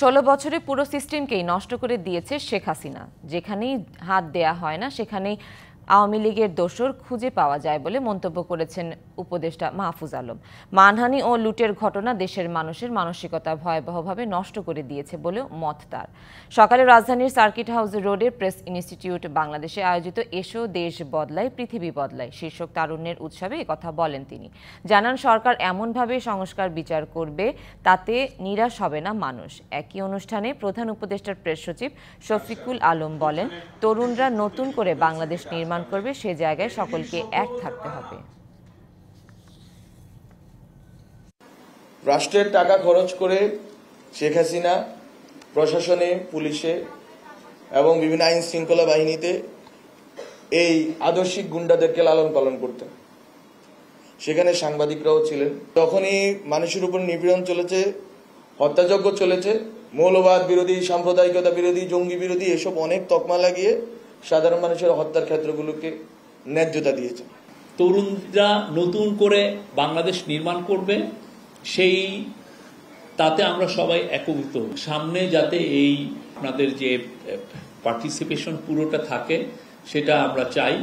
16 বছরে পুরো সিস্টেমকেই নষ্ট করে দিয়েছে শেখ হাসিনা। যেখানেই হাত দেয়া হয় না সেখানেই আওয়ামী লীগের দোসর খুঁজে পাওয়া যায় বলে মন্তব্য করেছেন উপদেষ্টা মাহফুজ আলম। মানহানি ও লুটের ঘটনা দেশের মানুষের মানসিকতা ভয়াবহভাবে নষ্ট করে দিয়েছে বলেও মত তার। সকালে রাজধানীর সার্কিট হাউস রোডে প্রেস ইনস্টিটিউট বাংলাদেশে আয়োজিত এসো দেশ বদলায় পৃথিবী বদলায় শীর্ষক তারুণ্যের উৎসবে একথা বলেন তিনি। জানান সরকার এমনভাবে সংস্কার বিচার করবে তাতে নিরাশ হবে না মানুষ। একই অনুষ্ঠানে প্রধান উপদেষ্টার প্রেস সচিব শফিকুল আলম বলেন, তরুণরা নতুন করে বাংলাদেশ নির্মাণ করবে, সে জায়গায় সকলকে এক থাকতে হবে। রাষ্ট্রের টাকা খরচ করে শেখ হাসিনা প্রশাসনে, পুলিশে এবং বিভিন্ন আইন শৃঙ্খলা বাহিনীতে এই আদর্শিক গুন্ডাদেরকে লালন পালন করতেন। সেখানে সাংবাদিকরাও ছিলেন। তখনই মানুষের উপর নিপীড়ন চলেছে, হত্যাযজ্ঞ চলেছে, মৌলবাদ বিরোধী, সাম্প্রদায়িকতা বিরোধী, জঙ্গি বিরোধী এসব অনেক তকমা লাগিয়ে সাধারণ মানুষের হত্যার ক্ষেত্রগুলোকে ন্যায্যতা দিয়েছে। তরুণরা নতুন করে বাংলাদেশ নির্মাণ করবে, সেই তাতে আমরা সবাই একত্রিত। সামনে যাতে এই আপনাদের যে পার্টিসিপেশন পুরোটা থাকে সেটা আমরা চাই।